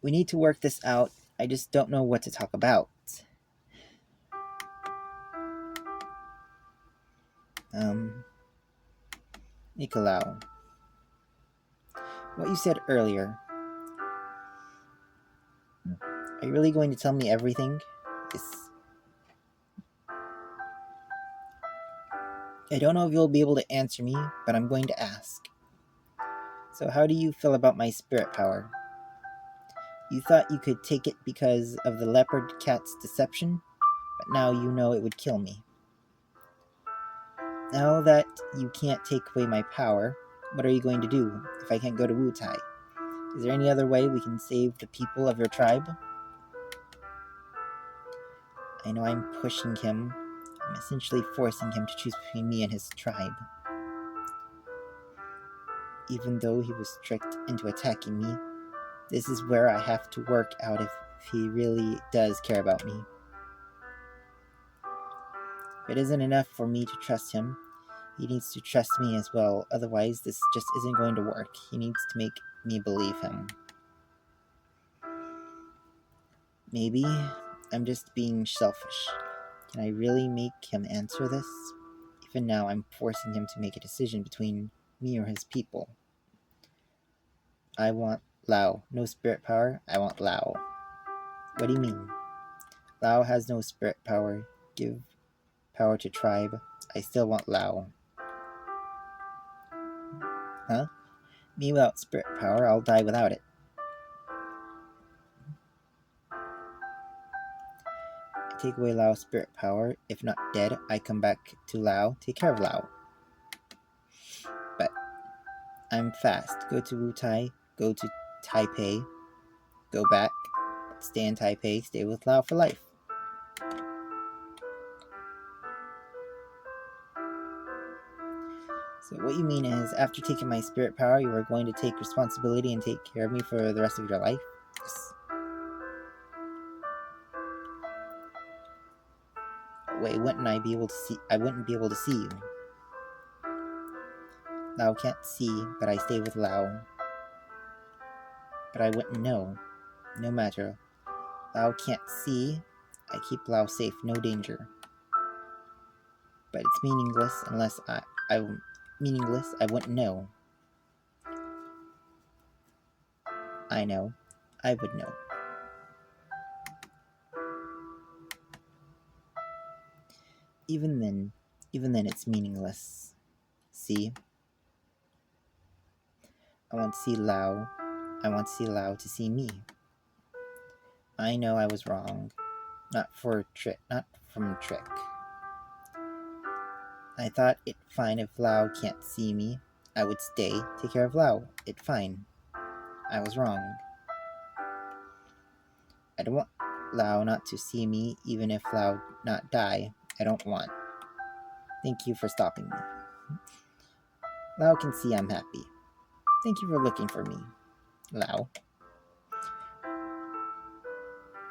We need to work this out. I just don't know what to talk about. Nicolau, what you said earlier, are you really going to tell me everything? I don't know if you'll be able to answer me, but I'm going to ask. So how do you feel about my spirit power? You thought you could take it because of the leopard cat's deception, but now you know it would kill me. Now that you can't take away my power, what are you going to do if I can't go to Wutai? Is there any other way we can save the people of your tribe? I know I'm pushing him. I'm essentially forcing him to choose between me and his tribe. Even though he was tricked into attacking me, this is where I have to work out if he really does care about me. If it isn't enough for me to trust him, he needs to trust me as well, otherwise this just isn't going to work. He needs to make me believe him. Maybe I'm just being selfish. Can I really make him answer this? Even now, I'm forcing him to make a decision between me or his people. I want Lao. No spirit power, I want Lao. What do you mean? Lao has no spirit power. Give power to tribe. I still want Lao. Huh? Me without spirit power, I'll die without it. I take away Lao's spirit power. If not dead, I come back to Lao, take care of Lao. But I'm fast. Go to Wutai, go to Taipei, go back, stay in Taipei, stay with Lao for life. So what you mean is, after taking my spirit power, you are going to take responsibility and take care of me for the rest of your life? Yes. Wait, wouldn't I be able to see? I wouldn't be able to see you. Lao can't see, but I stay with Lao. But I wouldn't know. No matter. Lao can't see. I keep Lao safe, no danger. But it's meaningless unless meaningless, I wouldn't know. I know. I would know. Even then it's meaningless. See? I want to see Lao. I want to see Lao to see me. I know I was wrong. Not from trick. I thought it fine if Lao can't see me. I would stay, take care of Lao. It fine. I was wrong. I don't want Lao not to see me, even if Lao not die. I don't want. Thank you for stopping me. Lao can see I'm happy. Thank you for looking for me, Lao.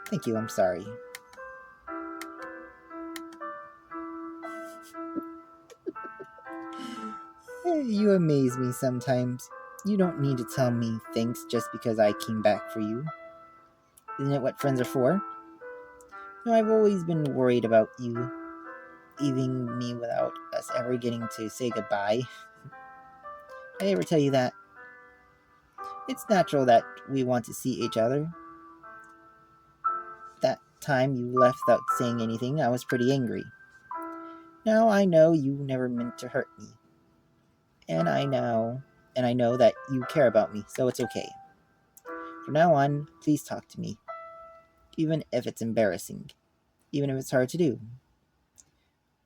Thank you, I'm sorry. You amaze me sometimes. You don't need to tell me thanks just because I came back for you. Isn't it what friends are for? No, I've always been worried about you leaving me without us ever getting to say goodbye. Did I ever tell you that? It's natural that we want to see each other. That time you left without saying anything, I was pretty angry. Now I know you never meant to hurt me. And I know that you care about me, so it's okay. From now on, please talk to me. Even if it's embarrassing. Even if it's hard to do.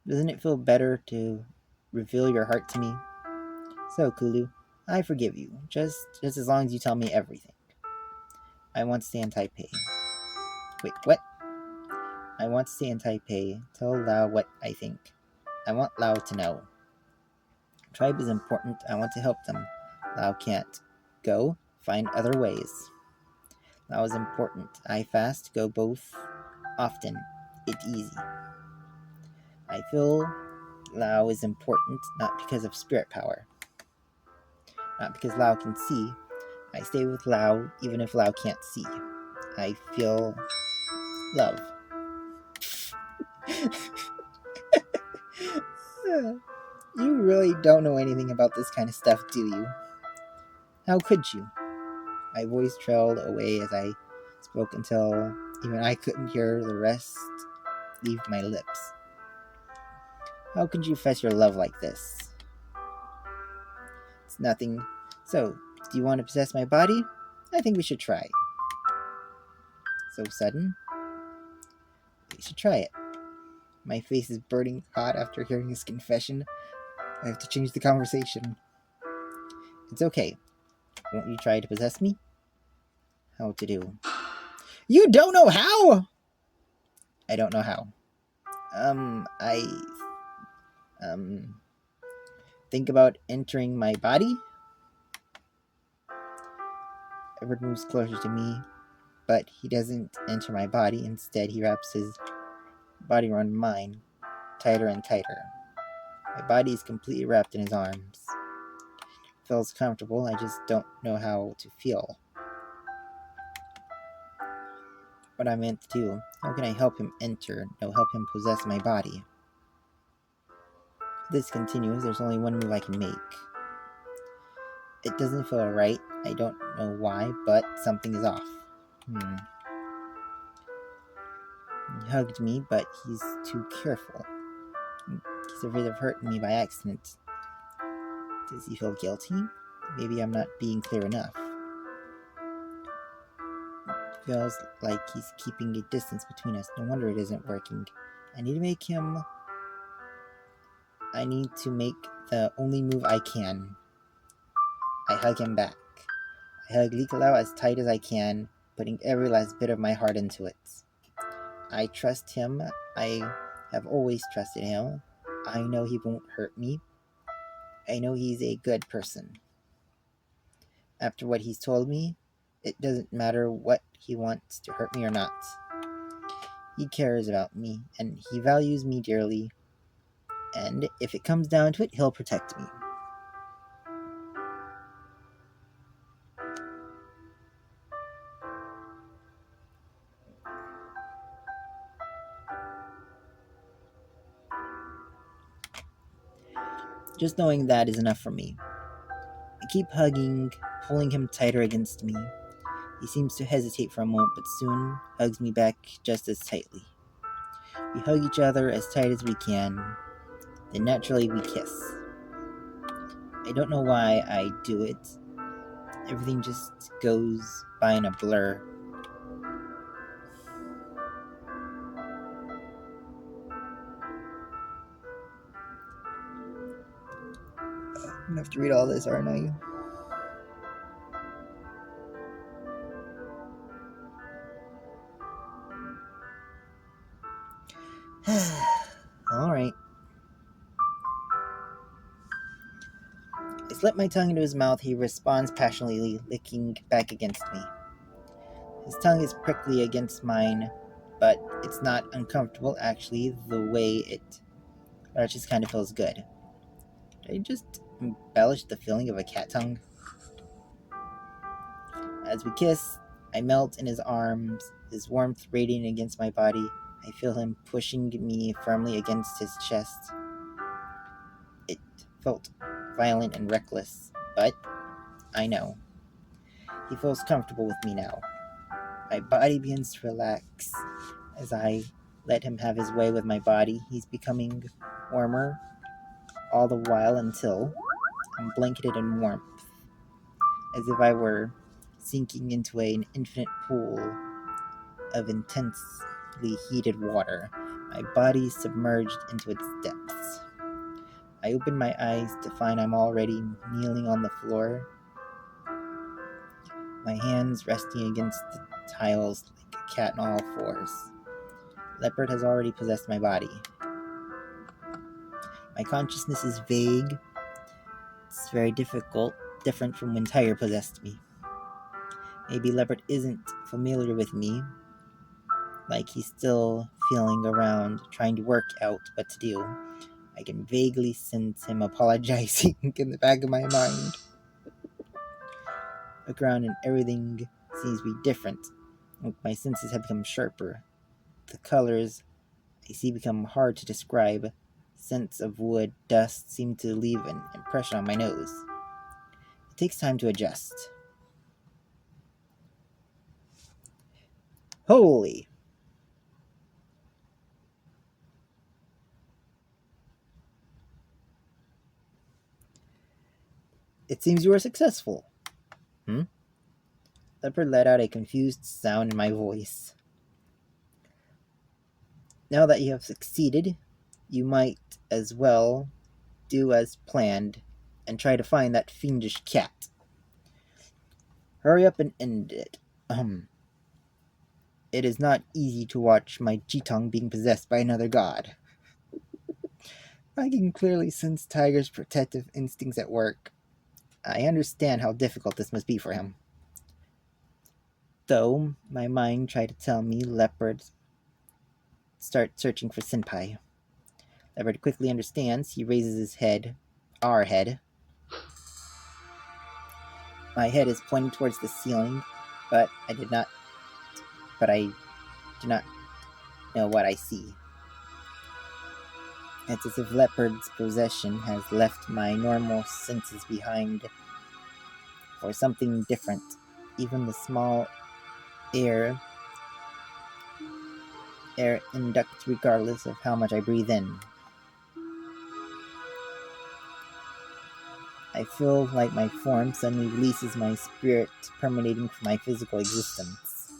Doesn't it feel better to reveal your heart to me? So, Kulu, I forgive you, just as long as you tell me everything. I want to stay in Taipei. Wait, what? I want to stay in Taipei. Tell Lao what I think. I want Lao to know. Tribe is important. I want to help them. Lao can't. Go, find other ways. Lao is important. I fast, go both. Often. It easy. I feel Lao is important, not because of spirit power. Not because Lao can see. I stay with Lao even if Lao can't see. I feel love. You really don't know anything about this kind of stuff, do you? How could you? My voice trailed away as I spoke until even I couldn't hear the rest leave my lips. How could you fess your love like this? It's nothing. So, do you want to possess my body? I think we should try. So sudden? We should try it. My face is burning hot after hearing his confession. I have to change the conversation. It's okay. Won't you try to possess me? How to do? You don't know how? I don't know how. I think about entering my body. Edward moves closer to me, but he doesn't enter my body. Instead, he wraps his body around mine, tighter and tighter. My body is completely wrapped in his arms. It feels comfortable, I just don't know how to feel. What I meant to do. How can I help him enter? No, help him possess my body. If this continues, there's only one move I can make. It doesn't feel right. I don't know why, but something is off. He hugged me, but he's too careful. He's afraid of hurting me by accident. Does he feel guilty? Maybe I'm not being clear enough. Feels like he's keeping a distance between us. No wonder it isn't working. I need to make the only move I can. I hug him back. I hug Likalau as tight as I can, putting every last bit of my heart into it. I trust him. I have always trusted him. I know he won't hurt me. I know he's a good person. After what he's told me, it doesn't matter what he wants to hurt me or not. He cares about me, and he values me dearly, and if it comes down to it, he'll protect me. Just knowing that is enough for me. I keep hugging, pulling him tighter against me. He seems to hesitate for a moment, but soon hugs me back just as tightly. We hug each other as tight as we can, then naturally we kiss. I don't know why I do it. Everything just goes by in a blur. I'm gonna have to read all this, aren't I? Alright. I slip my tongue into his mouth. He responds passionately, licking back against me. His tongue is prickly against mine, but it's not uncomfortable, actually. The way it arches kind of feels good. Did I just embellish the feeling of a cat tongue? As we kiss, I melt in his arms, his warmth radiating against my body. I feel him pushing me firmly against his chest. It felt violent and reckless, but I know. He feels comfortable with me now. My body begins to relax as I let him have his way with my body. He's becoming warmer all the while until I'm blanketed in warmth, as if I were sinking into an infinite pool of intensely heated water, my body submerged into its depths. I open my eyes to find I'm already kneeling on the floor, my hands resting against the tiles like a cat on all fours. Leopard has already possessed my body. My consciousness is vague. It's very different from when Tiger possessed me. Maybe Leopard isn't familiar with me, like he's still feeling around, trying to work out what to do. I can vaguely sense him apologizing in the back of my mind. Look around and everything seems to be different. My senses have become sharper. The colors I see become hard to describe. Scents of wood, dust seem to leave an impression on my nose. It takes time to adjust. Holy! It seems you were successful. Hmm? Leopard let out a confused sound in my voice. Now that you have succeeded, you might as well do as planned and try to find that fiendish cat. Hurry up and end it. It is not easy to watch my Jitong being possessed by another god. I can clearly sense Tiger's protective instincts at work. I understand how difficult this must be for him. Though my mind tried to tell me Leopard start searching for Senpai. Leopard quickly understands. He raises his head. Our head. My head is pointing towards the ceiling, but I do not know what I see. It's as if Leopard's possession has left my normal senses behind for something different. Even the small air inducts regardless of how much I breathe in. I feel like my form suddenly releases my spirit permeating from my physical existence.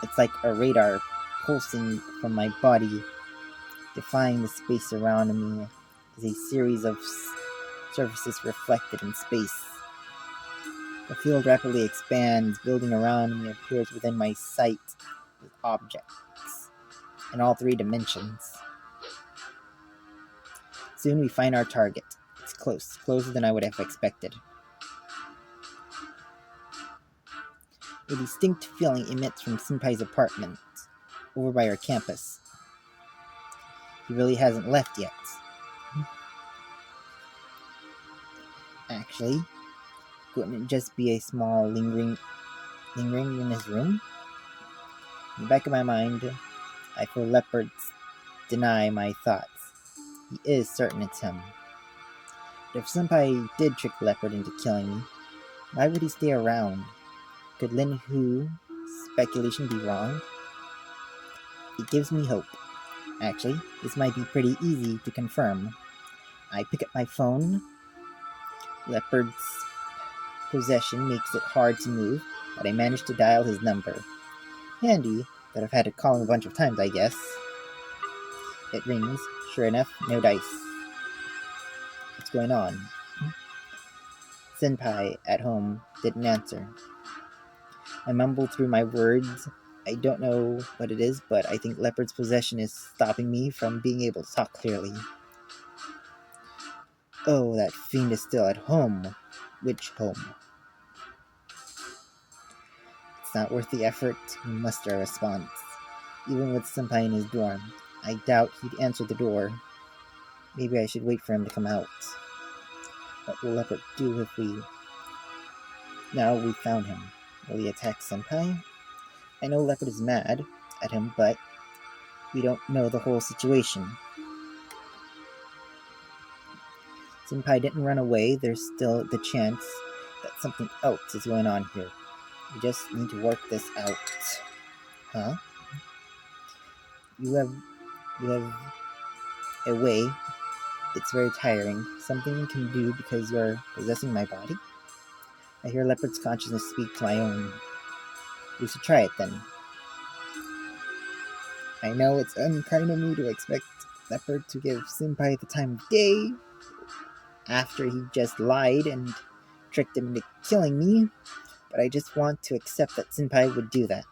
It's like a radar pulsing from my body, defying the space around me as a series of surfaces reflected in space. The field rapidly expands, building around me appears within my sight with objects in all three dimensions. Soon we find our target. It's close, closer than I would have expected. A distinct feeling emits from Senpai's apartment, over by our campus. He really hasn't left yet. Actually, couldn't it just be a small lingering in his room? In the back of my mind, I feel Leopards deny my thoughts. He is certain it's him. But if Senpai did trick Leopard into killing me, why would he stay around? Could Lin Hu's speculation be wrong? It gives me hope. Actually, this might be pretty easy to confirm. I pick up my phone. Leopard's possession makes it hard to move, but I managed to dial his number. Handy, but I've had to call him a bunch of times, I guess. It rings. Sure enough, no dice. What's going on? Senpai, at home, didn't answer. I mumbled through my words. I don't know what it is, but I think Leopard's possession is stopping me from being able to talk clearly. Oh, that fiend is still at home. Which home? It's not worth the effort to muster a response. Even with Senpai in his dorm, I doubt he'd answer the door. Maybe I should wait for him to come out. What will Leopard do if we... Now we found him. Will he attack Senpai? I know Leopard is mad at him, but we don't know the whole situation. Senpai didn't run away. There's still the chance that something else is going on here. We just need to work this out. Huh? You have a way. It's very tiring. Something you can do because you're possessing my body? I hear Leopard's consciousness speak to my own. We should try it then. I know it's unkind of me to expect Leopard to give Senpai the time of day after he just lied and tricked him into killing me, but I just want to accept that Senpai would do that.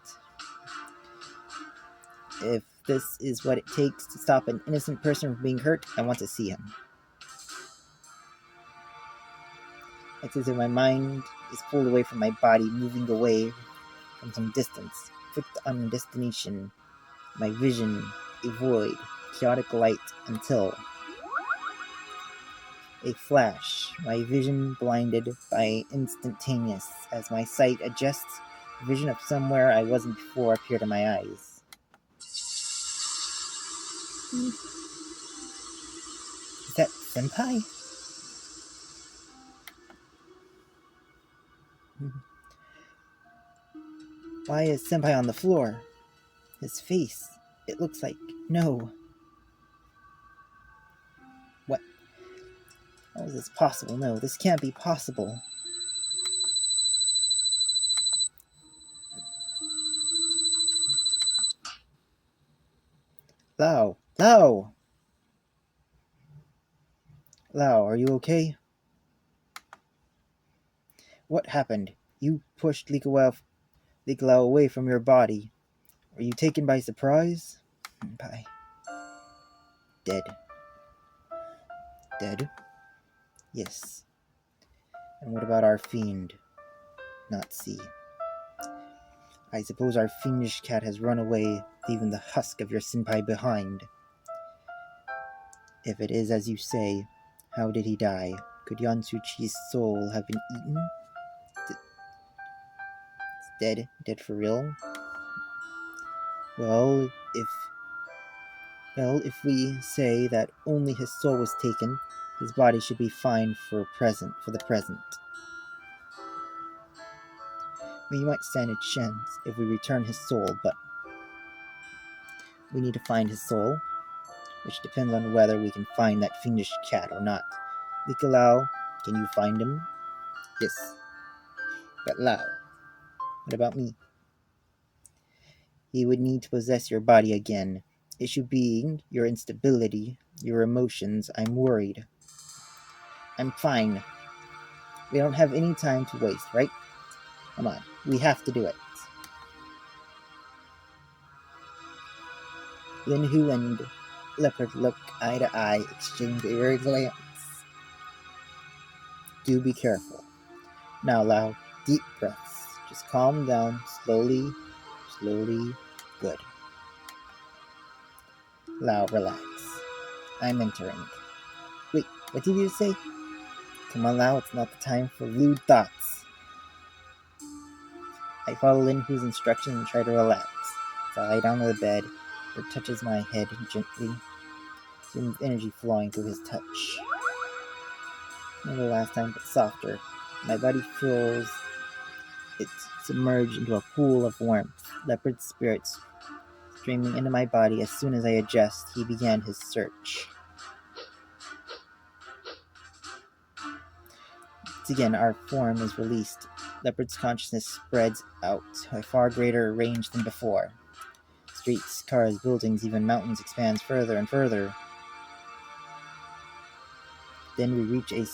If this is what it takes to stop an innocent person from being hurt, I want to see him. It's as if my mind is pulled away from my body, moving away from some distance, fixed on a destination. My vision, a void, chaotic light until a flash, my vision blinded by instantaneous. As my sight adjusts, A vision of somewhere I wasn't before appeared in my eyes. Is that Senpai? Why is Senpai on the floor? His face, it looks like... No. What? How is this possible? No, this can't be possible. Lao! Lao! Lao, are you okay? What happened? You pushed Likalao away from your body. Were you taken by surprise? Senpai. Dead. Dead? Yes. And what about our fiend? Not see. I suppose our fiendish cat has run away, leaving the husk of your senpai behind. If it is as you say, how did he die? Could Yansuchi's soul have been eaten? It's dead? Dead for real? Well, if we say that only his soul was taken, his body should be fine for the present. We might stand a chance if we return his soul, but we need to find his soul, which depends on whether we can find that fiendish cat or not. Likalao, can you find him? Yes. But Lao, what about me? He would need to possess your body again. Issue being your instability, your emotions. I'm worried. I'm fine. We don't have any time to waste, right? Come on, we have to do it. Linhu and Leopard look eye to eye, exchange a weary glance. Do be careful. Now, Lao, deep breaths. Just calm down, slowly. Good. Lao, relax. I'm entering. Wait, what did you say? Come on, Lao, it's not the time for lewd thoughts. I follow Linhu's instructions and try to relax. So I lie down on the bed. He touches my head gently. Smooth energy flowing through his touch. Not the last time, but softer. My body feels it submerged into a pool of warmth. Leopard spirits streaming into my body. As soon as I adjust, he began his search. Once again, our form is released. Leopard's consciousness spreads out to a far greater range than before. Streets, cars, buildings, even mountains expand further and further. Then we reach the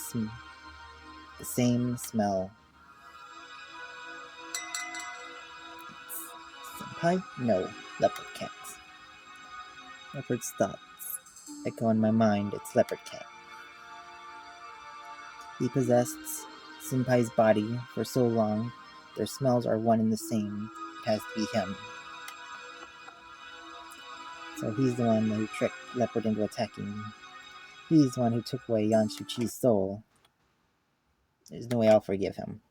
same smell. Senpai? No, leopard cats. Leopard's thoughts echo in my mind. It's leopard cat. He possessed Senpai's body for so long. Their smells are one and the same. It has to be him. So he's the one who tricked Leopard into attacking me. He's the one who took away Yanshuchi's soul. There's no way I'll forgive him.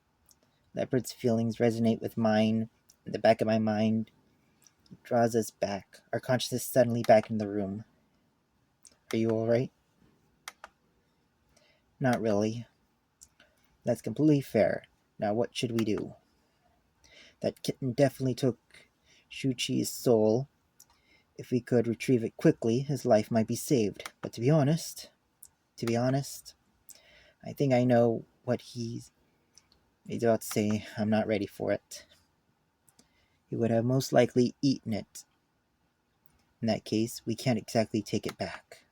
Leopard's feelings resonate with mine. In the back of my mind, it draws us back. Our consciousness suddenly back in the room. Are you alright? Not really. That's completely fair. Now what should we do? That kitten definitely took Shuchi's soul. If we could retrieve it quickly, his life might be saved. But to be honest, I think I know what he's about to say. I'm not ready for it. He would have most likely eaten it. In that case, we can't exactly take it back.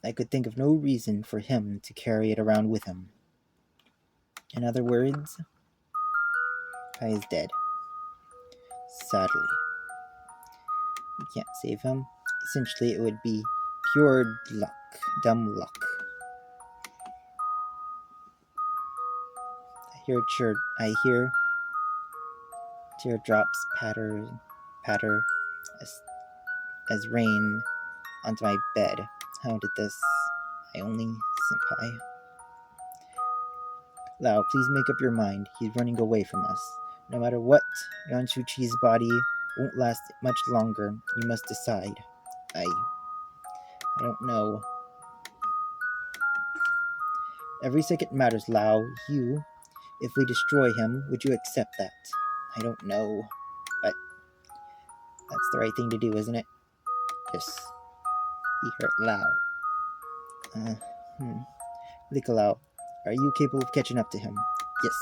I could think of no reason for him to carry it around with him. In other words, Kai is dead. Sadly. We can't save him. Essentially, it would be pure luck. Dumb luck. I hear teardrops patter as rain onto my bed. How did this? I only senpai. Lao, please make up your mind. He's running away from us. No matter what, Yanshuchi's body won't last much longer. You must decide. I don't know. Every second matters, Lao. If we destroy him, would you accept that? I don't know. But that's the right thing to do, isn't it? Yes. He hurt Lao. Uh, hmm. Lao, are you capable of catching up to him? Yes.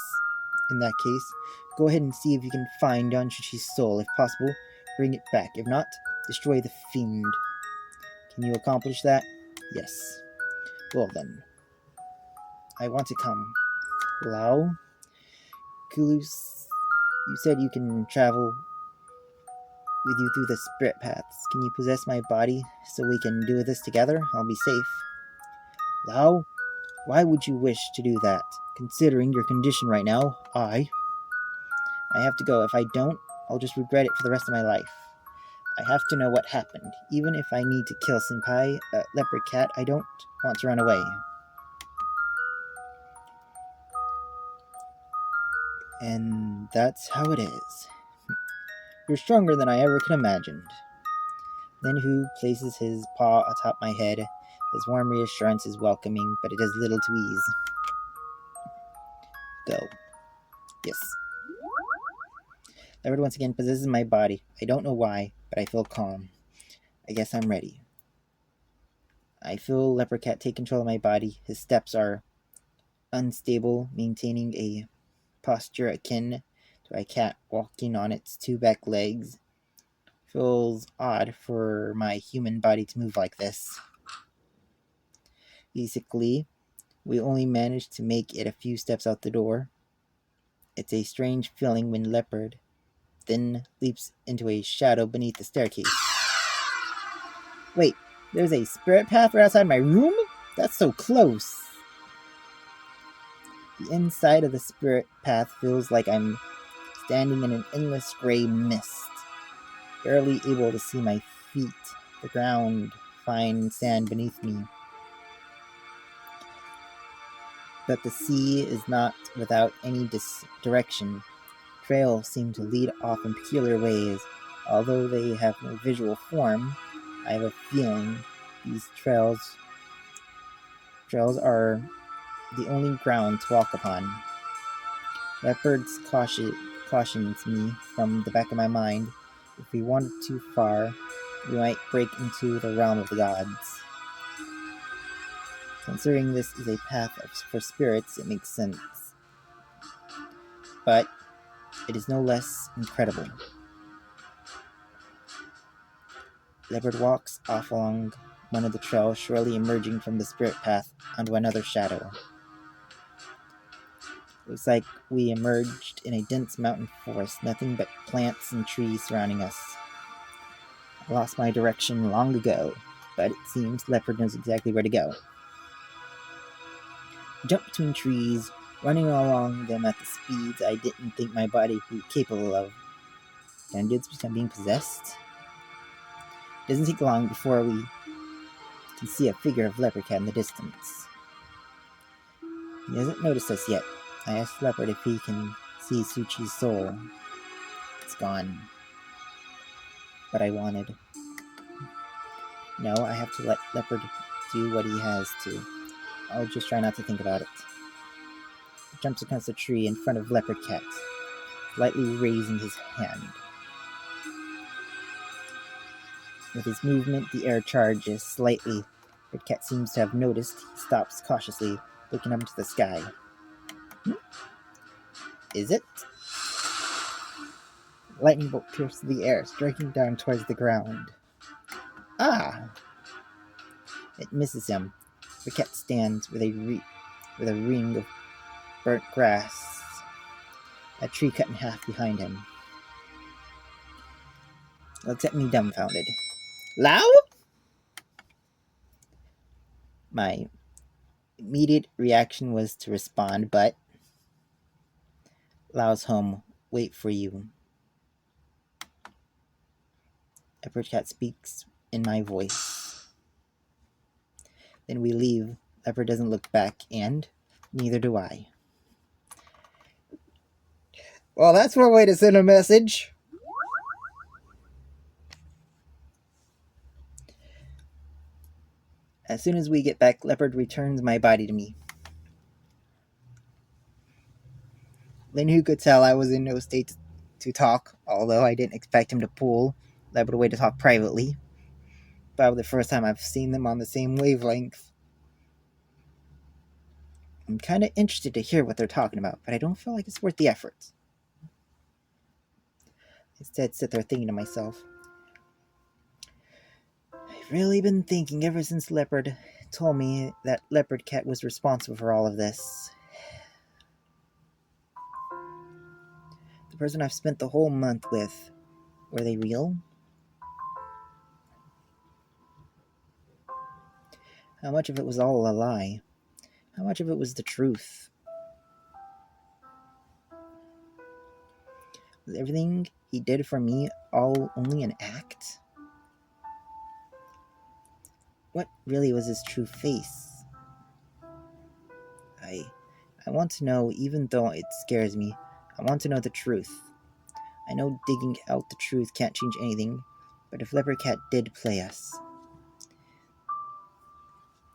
In that case, go ahead and see if you can find Yanshuchi's soul. If possible, bring it back. If not, destroy the fiend. Can you accomplish that? Yes. Well then. I want to come. Lao? Kulus, you said you can travel with you through the spirit paths. Can you possess my body so we can do this together? I'll be safe. Lao, why would you wish to do that? Considering your condition right now, I have to go. If I don't, I'll just regret it for the rest of my life. I have to know what happened. Even if I need to kill Senpai, Leopard Cat, I don't want to run away. And that's how it is. You're stronger than I ever could imagined. Then Hu places his paw atop my head. His warm reassurance is welcoming, but it does little to ease. Go. Yes. Leopard once again possesses my body. I don't know why, but I feel calm. I guess I'm ready. I feel Leopard Cat take control of my body. His steps are unstable, maintaining a posture akin to a cat walking on its two back legs. Feels odd for my human body to move like this. Basically, we only managed to make it a few steps out the door. It's a strange feeling when Leopard then leaps into a shadow beneath the staircase. Wait, there's a spirit path right outside my room? That's so close. The inside of the spirit path feels like I'm standing in an endless gray mist, barely able to see my feet, the ground, fine sand beneath me. But the sea is not without any direction. Trails seem to lead off in peculiar ways. Although they have no visual form, I have a feeling these trails are the only ground to walk upon. Leopard's cautions me from the back of my mind. If we wander too far, we might break into the realm of the gods. Considering this is a path for spirits, it makes sense. But it is no less incredible. Leopard walks off along one of the trails, surely emerging from the spirit path onto another shadow. Looks like we emerged in a dense mountain forest, nothing but plants and trees surrounding us. I lost my direction long ago, but it seems Leopard knows exactly where to go. I jumped between trees, running along them at the speeds I didn't think my body would be capable of. Can I do this because I'm being possessed? It doesn't take long before we can see a figure of Leopard Cat in the distance. He hasn't noticed us yet. I asked Leopard if he can see Suchi's soul. It's gone. But I wanted. No, I have to let Leopard do what he has to. I'll just try not to think about it. He jumps against a tree in front of Leopard Cat, lightly raising his hand. With his movement, the air charges slightly. Leopard Cat seems to have noticed. He stops cautiously, looking up into the sky. Is it? Lightning bolt pierces the air, striking down towards the ground. Ah! It misses him. The cat stands with a ring of burnt grass, a tree cut in half behind him. Looks at me dumbfounded. Lao? My immediate reaction was to respond, but Lao's home. Wait for you. Leopard Cat speaks in my voice. Then we leave. Leopard doesn't look back, and neither do I. Well, that's one way to send a message. As soon as we get back, Leopard returns my body to me. Then who could tell I was in no state to talk, although I didn't expect him to pull Leopard away to talk privately. Probably the first time I've seen them on the same wavelength. I'm kind of interested to hear what they're talking about, but I don't feel like it's worth the effort. Instead, sit there thinking to myself, I've really been thinking ever since Leopard told me that Leopard Cat was responsible for all of this. The person I've spent the whole month with, were they real? How much of it was all a lie? How much of it was the truth? Was everything he did for me all only an act? What really was his true face? I want to know, even though it scares me. I want to know the truth. I know digging out the truth can't change anything, but if Leopard Cat did play us,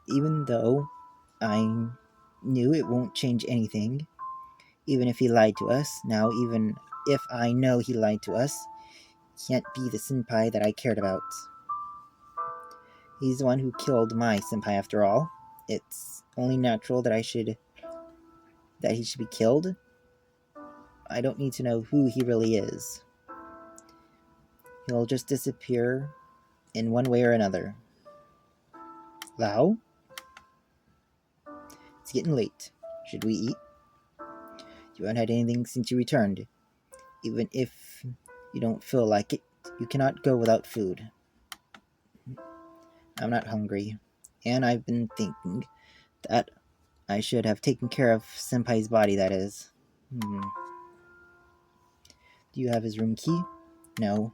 even though I knew it won't change anything, even if he lied to us, now even if I know he lied to us, he can't be the senpai that I cared about. He's the one who killed my senpai after all. It's only natural that he should be killed. I don't need to know who he really is. He'll just disappear in one way or another. Lao? It's getting late. Should we eat? You haven't had anything since you returned. Even if you don't feel like it, you cannot go without food. I'm not hungry, and I've been thinking that I should have taken care of Senpai's body, that is. Do you have his room key? No.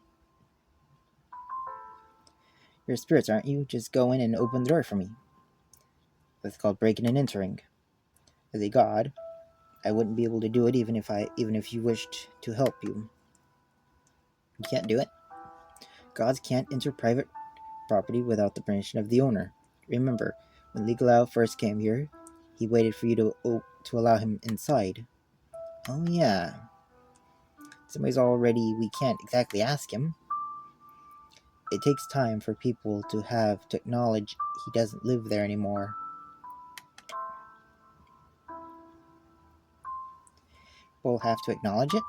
You're spirits, aren't you? Just go in and open the door for me. That's called breaking and entering. As a god, I wouldn't be able to do it even if you wished to help you. You can't do it. Gods can't enter private property without the permission of the owner. Remember, when Ligalao first came here, he waited for you to allow him inside. Oh yeah. Somebody's already, we can't exactly ask him. It takes time for people to acknowledge he doesn't live there anymore. People have to acknowledge it.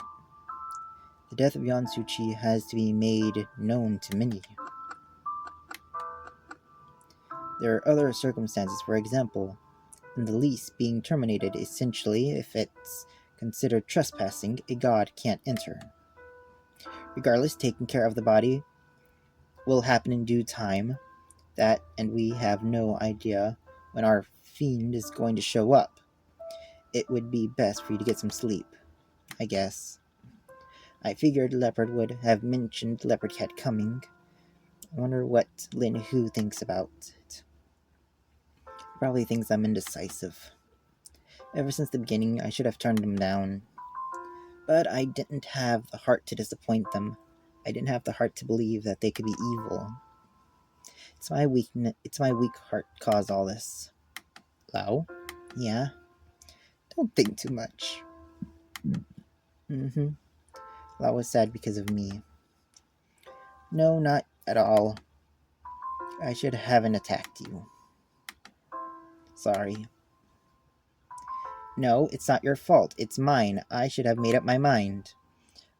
The death of Yansuchi has to be made known to many. There are other circumstances, for example, in the lease being terminated. Essentially, if it's considered trespassing, a god can't enter. Regardless, taking care of the body will happen in due time, and we have no idea when our fiend is going to show up. It would be best for you to get some sleep, I guess. I figured Leopard would have mentioned Leopard Cat coming. I wonder what Lin Hu thinks about it. Probably thinks I'm indecisive. Ever since the beginning, I should have turned him down. But I didn't have the heart to disappoint them. I didn't have the heart to believe that they could be evil. It's my weak heart caused all this. Lao? Yeah? Don't think too much. Lao was sad because of me. No, not at all. I should haven't attacked you. Sorry. No, it's not your fault. It's mine. I should have made up my mind.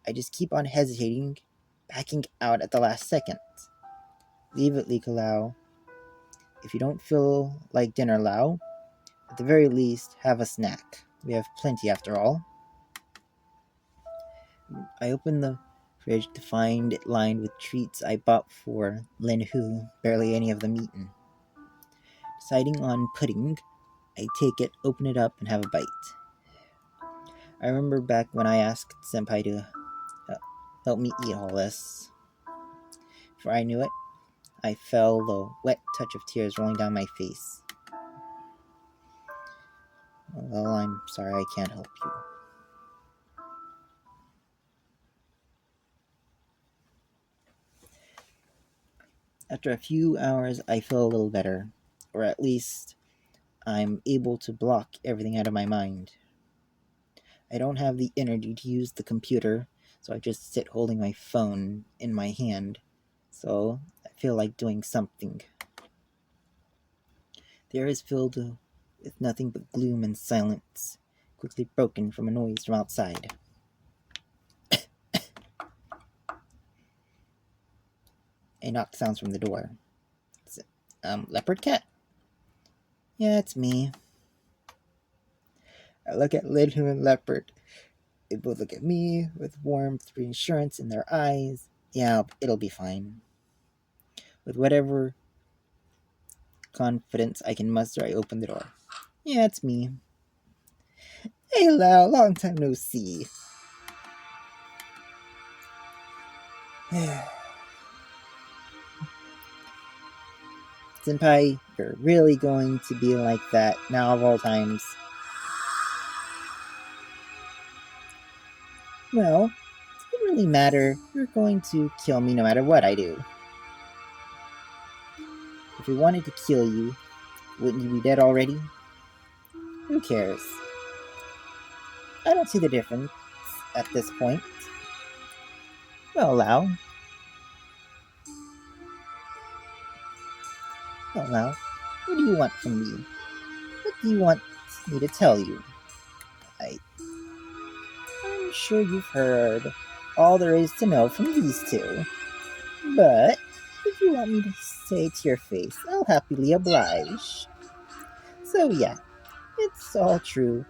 I just keep on hesitating, backing out at the last second. Leave it, Lika Lao. If you don't feel like dinner, Lao, at the very least, have a snack. We have plenty after all. I opened the fridge to find it lined with treats I bought for Lin Hu, barely any of them eaten. Deciding on pudding, I take it, open it up, and have a bite. I remember back when I asked Senpai to help me eat all this. Before I knew it, I felt the wet touch of tears rolling down my face. Well, I'm sorry I can't help you. After a few hours, I feel a little better, or at least I'm able to block everything out of my mind. I don't have the energy to use the computer, so I just sit holding my phone in my hand. So I feel like doing something. The air is filled with nothing but gloom and silence, quickly broken from a noise from outside. A knock sounds from the door. It's, Leopard Cat? Yeah, it's me. I look at Lidhu and Leopard. They both look at me with warmth, reassurance in their eyes. Yeah, it'll be fine. With whatever confidence I can muster, I open the door. Yeah, it's me. Hey, Lau, long time no see. Senpai, you're really going to be like that now of all times. Well, it doesn't really matter. You're going to kill me no matter what I do. If we wanted to kill you, wouldn't you be dead already? Who cares? I don't see the difference at this point. Well, Lau. Well, Lau, what do you want from me? What do you want me to tell you? I, I'm sure you've heard all there is to know from these two. But if you want me to say it to your face, I'll happily oblige. So yeah, it's all true.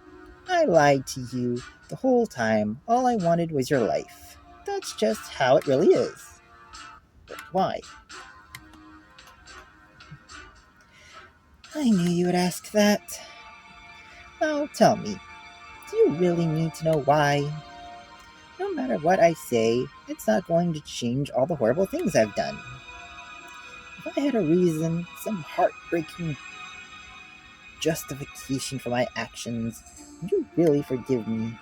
I lied to you the whole time. All I wanted was your life. That's just how it really is. But why? I knew you would ask that. Now tell me, do you really need to know why? No matter what I say, it's not going to change all the horrible things I've done. If I had a reason, some heartbreaking justification for my actions, would you really forgive me?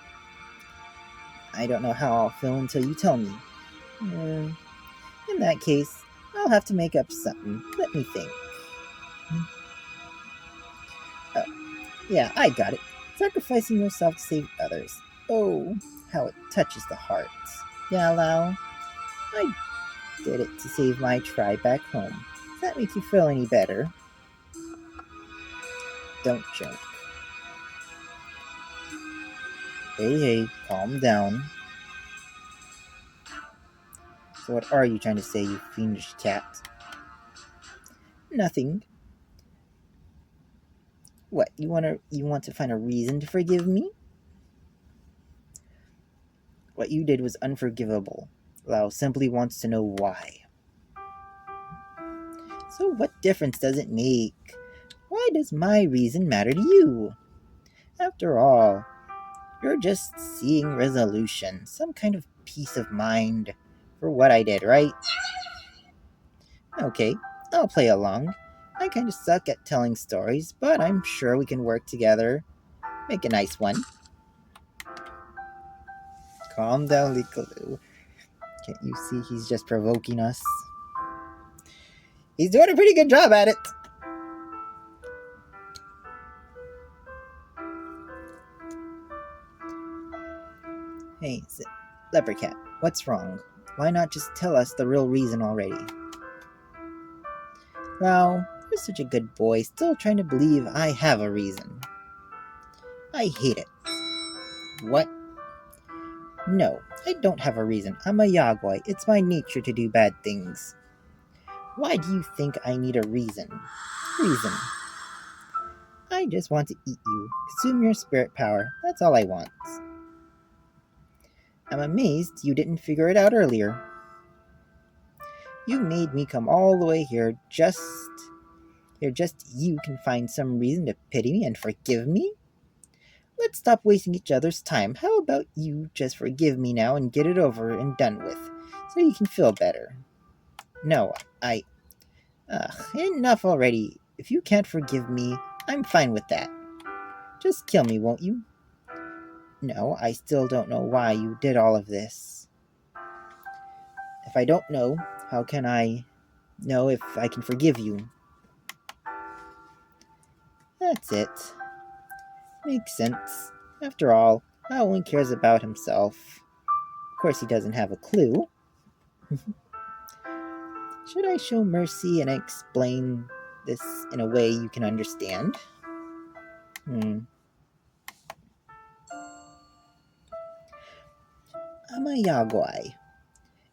I don't know how I'll feel until you tell me. In that case, I'll have to make up something. Let me think. Oh, yeah, I got it. Sacrificing yourself to save others. Oh, how it touches the heart. Yeah, Lau, I did it to save my tribe back home. Does that make you feel any better? Don't joke. Hey, calm down. So what are you trying to say, you fiendish cat? Nothing. What, you want to find a reason to forgive me? What you did was unforgivable. Lau simply wants to know why. So what difference does it make? Why does my reason matter to you? After all, you're just seeking resolution, some kind of peace of mind for what I did, right? Okay, I'll play along. I kind of suck at telling stories, but I'm sure we can work together. Make a nice one. Calm down, Likalu. Can't you see he's just provoking us? He's doing a pretty good job at it. Hey, Leopard Cat, what's wrong? Why not just tell us the real reason already? Wow, you're such a good boy, still trying to believe I have a reason. I hate it. What? No, I don't have a reason. I'm a Yagoi. It's my nature to do bad things. Why do you think I need a reason? Reason. I just want to eat you, consume your spirit power. That's all I want. I'm amazed you didn't figure it out earlier. You made me come all the way here just you can find some reason to pity me and forgive me? Let's stop wasting each other's time. How about you just forgive me now and get it over and done with, so you can feel better? No, enough already. If you can't forgive me, I'm fine with that. Just kill me, won't you? No, I still don't know why you did all of this. If I don't know, how can I know if I can forgive you. That's it. Makes sense. After all, Howling cares about himself. Of course, he doesn't have a clue. Should I show mercy and explain this in a way you can understand? I'm a Yagwai.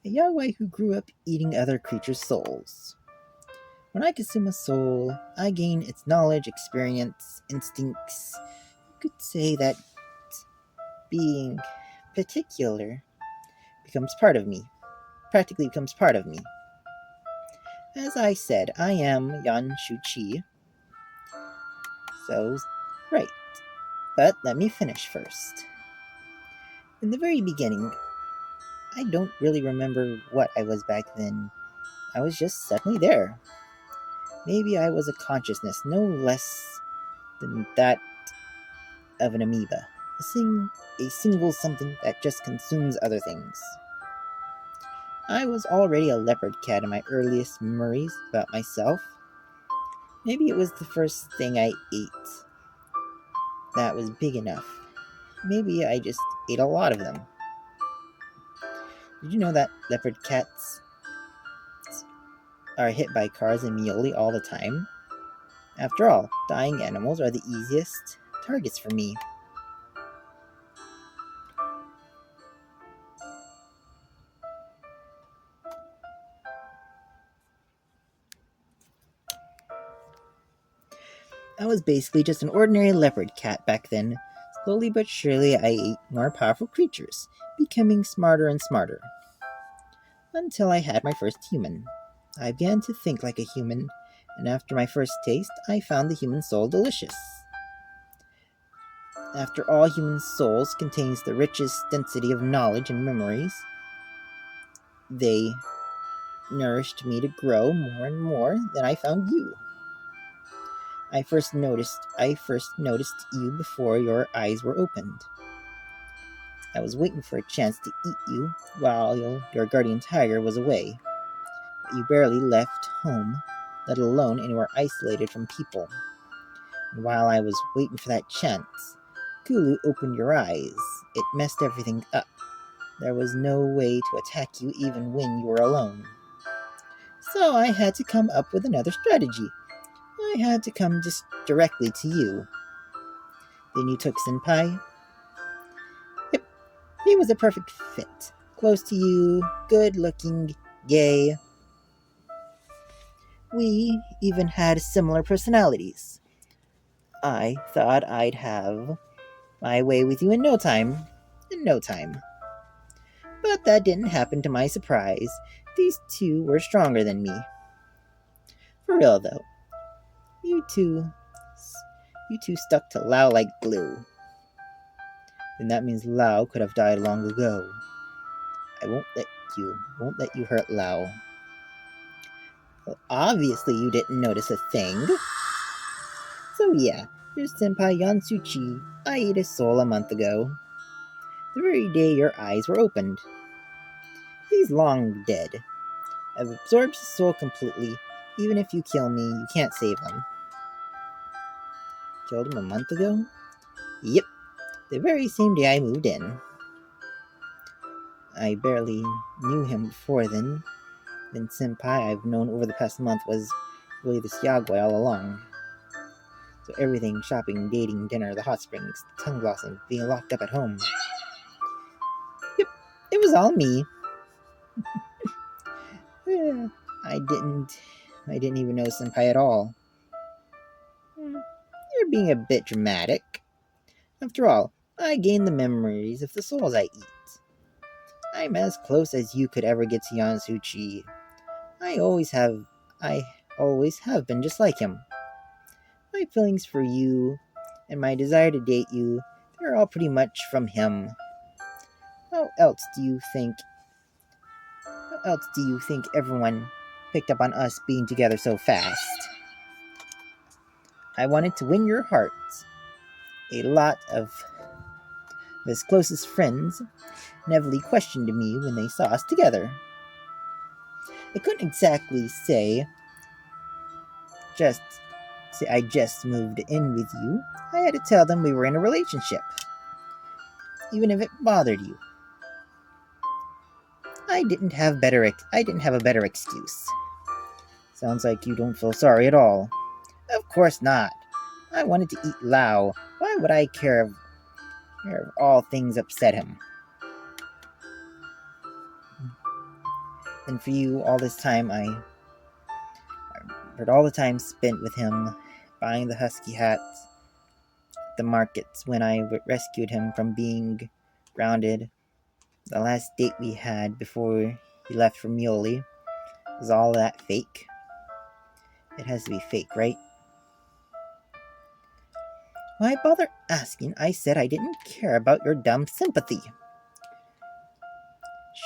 A Yagwai who grew up eating other creatures' souls. When I consume a soul, I gain its knowledge, experience, instincts. You could say that being particular becomes part of me. Practically becomes part of me. As I said, I am Yan Shu-Chi. So, right. But let me finish first. In the very beginning, I don't really remember what I was back then. I was just suddenly there. Maybe I was a consciousness no less than that of an amoeba. A single something that just consumes other things. I was already a leopard cat in my earliest memories about myself. Maybe it was the first thing I ate that was big enough. Maybe I just ate a lot of them. Did you know that leopard cats are hit by cars and Mioli all the time? After all, dying animals are the easiest targets for me. I was basically just an ordinary leopard cat back then. Slowly but surely, I ate more powerful creatures, becoming smarter and smarter. Until I had my first human. I began to think like a human, and after my first taste, I found the human soul delicious. After all human souls contains the richest density of knowledge and memories, they nourished me to grow more and more. Then I found you. I first noticed you before your eyes were opened. I was waiting for a chance to eat you while your guardian tiger was away. But you barely left home, let alone anywhere isolated from people. And while I was waiting for that chance, Kulu opened your eyes. It messed everything up. There was no way to attack you even when you were alone. So I had to come up with another strategy. I had to come just directly to you. Then you took Senpai. Yep, he was a perfect fit. Close to you, good looking, gay. We even had similar personalities. I thought I'd have my way with you in no time. In no time. But that didn't happen to my surprise. These two were stronger than me. For real though. You two stuck to Lao like glue. Then that means Lao could have died long ago. I won't let you hurt Lao. Well, obviously you didn't notice a thing. So yeah, here's Senpai Yansuchi. I ate his soul a month ago. The very day your eyes were opened. He's long dead. I've absorbed his soul completely. Even if you kill me, you can't save him. Killed him a month ago? Yep, the very same day I moved in. I barely knew him before then. Then Senpai I've known over the past month was really this Yagwai all along. So everything, shopping, dating, dinner, the hot springs, tongue glossing, being locked up at home. Yep, it was all me. I didn't even know Senpai at all. You're being a bit dramatic. After all, I gain the memories of the souls I eat. I'm as close as you could ever get to Yansuchi. I always have been just like him. My feelings for you and my desire to date you, they're all pretty much from him. How else do you think everyone picked up on us being together so fast? I wanted to win your heart. A lot of his closest friends heavily questioned me when they saw us together. I couldn't exactly just say I just moved in with you. I had to tell them we were in a relationship, even if it bothered you. I didn't have a better excuse. Sounds like you don't feel sorry at all. Of course not. I wanted to eat Lao. Why would I care if all things upset him? And for you, all this time I heard all the time spent with him, buying the husky hats, the markets when I rescued him from being grounded. The last date we had before he left for Muley. Was all that fake? It has to be fake, right? Why bother asking? I said I didn't care about your dumb sympathy.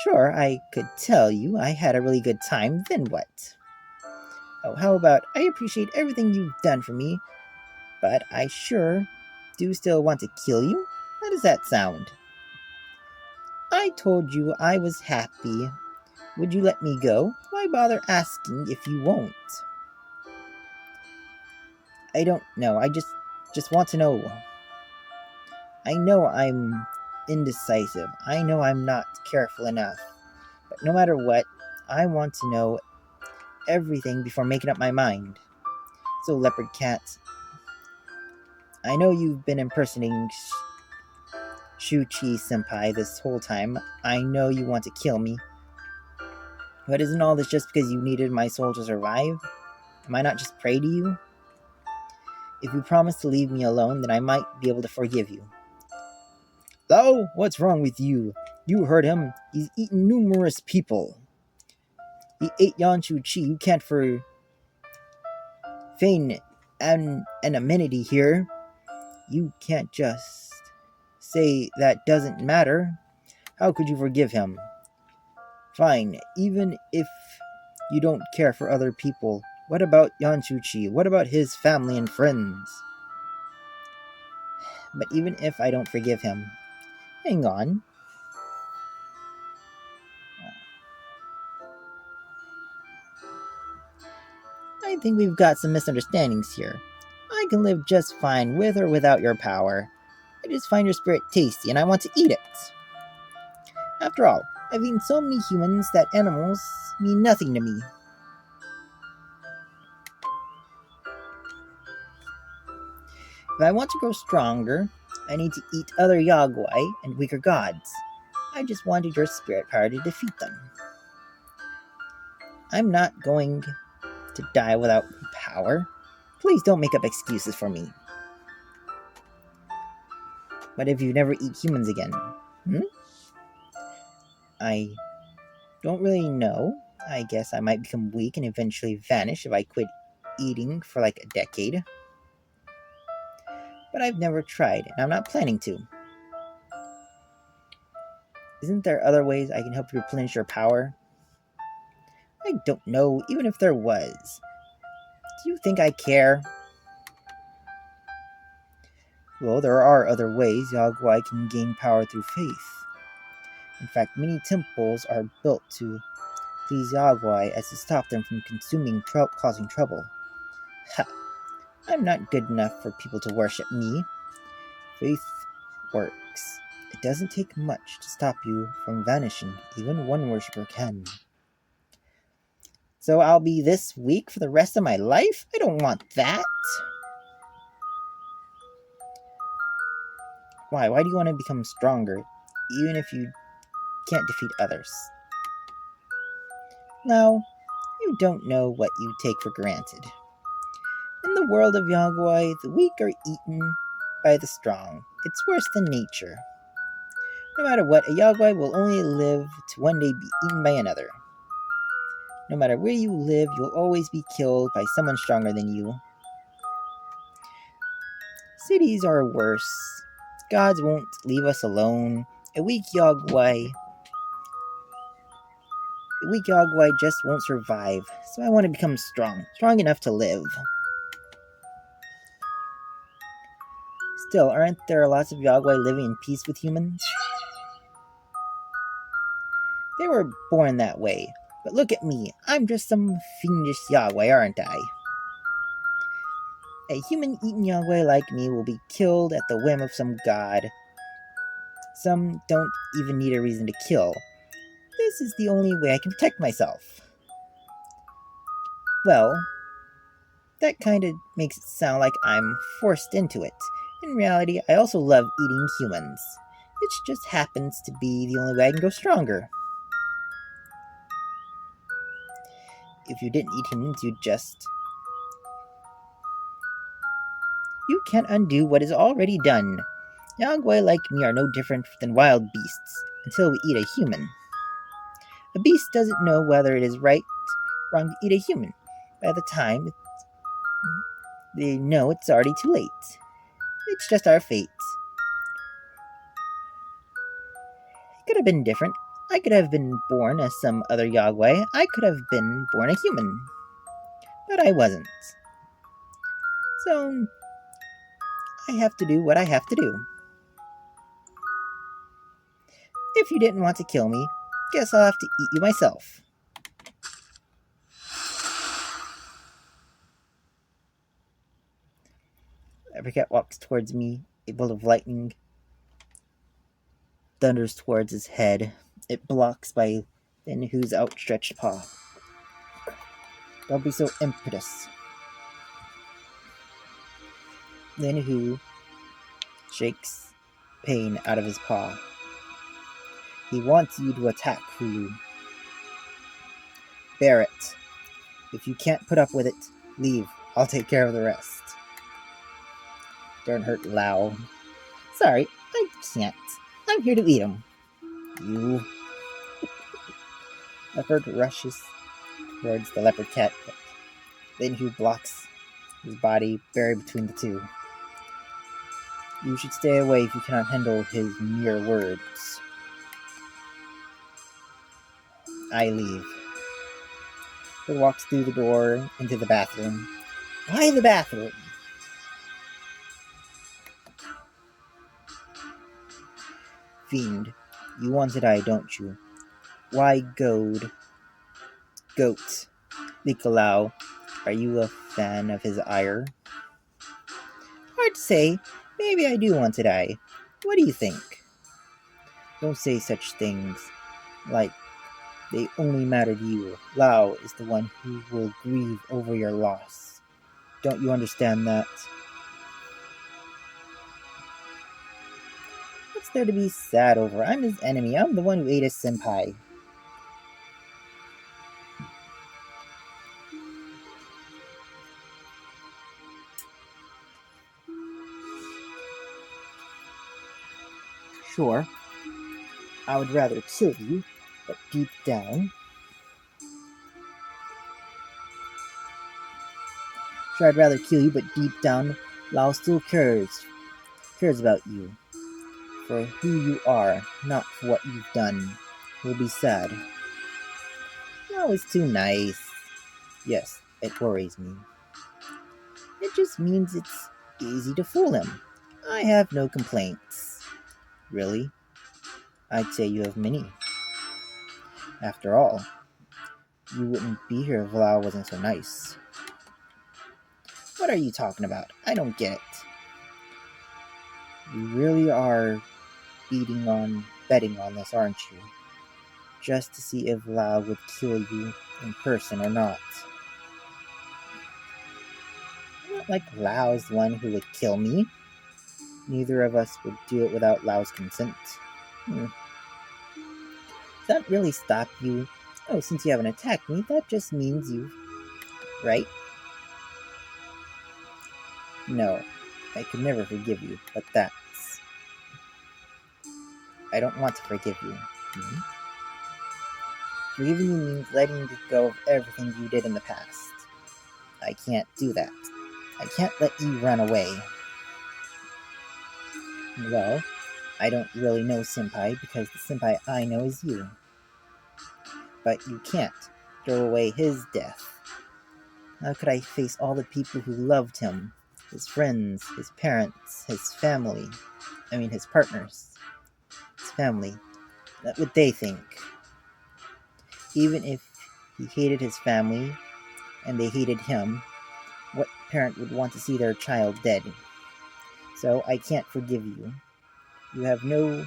Sure, I could tell you I had a really good time, then what? Oh, how about I appreciate everything you've done for me, but I sure do still want to kill you? How does that sound? I told you I was happy. Would you let me go? Why bother asking if you won't? I don't know. I just want to know. I know I'm indecisive. I know I'm not careful enough. But no matter what, I want to know everything before making up my mind. So, Leopard Cat, I know you've been impersonating Shuchi Senpai this whole time. I know you want to kill me. But isn't all this just because you needed my soul to survive? Am I not just prey to you? If you promise to leave me alone, then I might be able to forgive you. Oh, what's wrong with you? You heard him. He's eaten numerous people. He ate Yanshu Chi. You can't feign anonymity here. You can't just say that doesn't matter. How could you forgive him? Fine, even if you don't care for other people, what about Yanshuchi? What about his family and friends? But even if I don't forgive him, hang on. I think we've got some misunderstandings here. I can live just fine with or without your power. I just find your spirit tasty and I want to eat it. After all, I've eaten so many humans that animals mean nothing to me. If I want to grow stronger, I need to eat other Yagwai and weaker gods. I just wanted your spirit power to defeat them. I'm not going to die without power. Please don't make up excuses for me. What if you never eat humans again? I don't really know. I guess I might become weak and eventually vanish if I quit eating for like a decade. But I've never tried, and I'm not planning to. Isn't there other ways I can help you replenish your power? I don't know, even if there was. Do you think I care? Well, there are other ways Yagwai can gain power through faith. In fact, many temples are built to please Yagwai as to stop them from causing trouble. Ha! I'm not good enough for people to worship me. Faith works. It doesn't take much to stop you from vanishing. Even one worshiper can. So I'll be this weak for the rest of my life? I don't want that. Why? Why do you want to become stronger, even if you can't defeat others? No, you don't know what you take for granted. In the world of Yagwai, the weak are eaten by the strong. It's worse than nature. No matter what, a Yagwai will only live to one day be eaten by another. No matter where you live, you'll always be killed by someone stronger than you. Cities are worse. Gods won't leave us alone. A weak Yagwai just won't survive, so I want to become strong enough to live. Still, aren't there lots of Yagwai living in peace with humans? They were born that way. But look at me, I'm just some fiendish Yahweh, aren't I? A human-eaten Yahweh like me will be killed at the whim of some god. Some don't even need a reason to kill. This is the only way I can protect myself. Well, that kinda makes it sound like I'm forced into it. In reality, I also love eating humans. It just happens to be the only way I can go stronger. If you didn't eat humans, you can't undo what is already done. Yagwai like me are no different than wild beasts until we eat a human. A beast doesn't know whether it is right or wrong to eat a human. By the time they know, it's already too late. It's just our fate. It could have been different. I could have been born as some other Yagwai. I could have been born a human. But I wasn't. So, I have to do what I have to do. If you didn't want to kill me, guess I'll have to eat you myself. Evercat walks towards me. A bolt of lightning thunders towards his head. It blocks by Linhu's outstretched paw. Don't be so impetuous. Linhu shakes pain out of his paw. He wants you to attack Hulu. Bear it. If you can't put up with it, leave. I'll take care of the rest. Don't hurt Lao. Sorry, I can't. I'm here to eat him. You. Leopard rushes towards the leopard cat. Linhu blocks his body buried between the two. You should stay away if you cannot handle his mere words. I leave. He walks through the door into the bathroom. Why the bathroom? Fiend, you want to die, don't you? Why goad? Goat. Nicolau, are you a fan of his ire? Hard to say. Maybe I do want to die. What do you think? Don't say such things. Like they only matter to you. Lao is the one who will grieve over your loss. Don't you understand that? What's there to be sad over? I'm his enemy. I'm the one who ate his senpai. Sure, I would rather kill you, but deep down... Sure, I'd rather kill you, but deep down, Lao still cares about you. For who you are, not for what you've done. He'll be sad. Lao is too nice. Yes, it worries me. It just means it's easy to fool him. I have no complaints. Really? I'd say you have many. After all, you wouldn't be here if Lao wasn't so nice. What are you talking about? I don't get it. You really are betting on this, aren't you? Just to see if Lao would kill you in person or not. Not like Lao's the one who would kill me. Neither of us would do it without Lao's consent. Does that really stop you? Oh, since you haven't attacked me, that just means you've... Right? No, I could never forgive you, but that's... I don't want to forgive you. Forgiving you means letting you go of everything you did in the past. I can't do that. I can't let you run away. Well, I don't really know Senpai because the Senpai I know is you. But you can't throw away his death. How could I face all the people who loved him? His friends, his parents, his family. I mean his partners. His family. What would they think? Even if He hated his family, and they hated him. What parent would want to see their child dead? So I can't forgive you. You have no.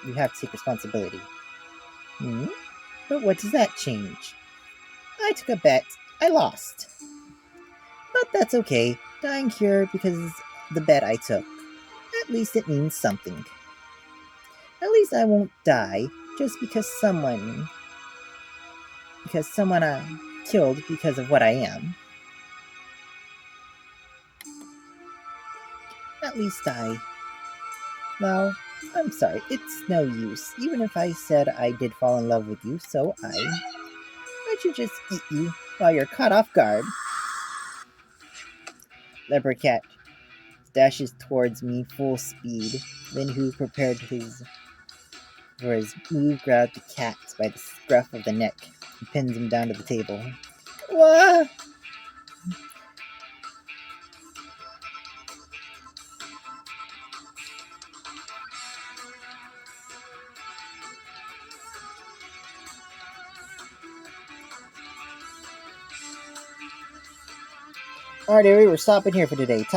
You have to take responsibility. Hmm? But what does that change? I took a bet. I lost. But that's okay. Dying here because the bet I took. At least it means something. At least I won't die just because someone I killed because of what I am. At least well, I'm sorry, it's no use. Even if I said I did fall in love with you, so I should just eat you while you're caught off guard. Leopard cat dashes towards me full speed. Then who prepared for his move grabbed the cat by the scruff of the neck and pins him down to the table. Wah! Alright, Ari, we're stopping here for today. Talk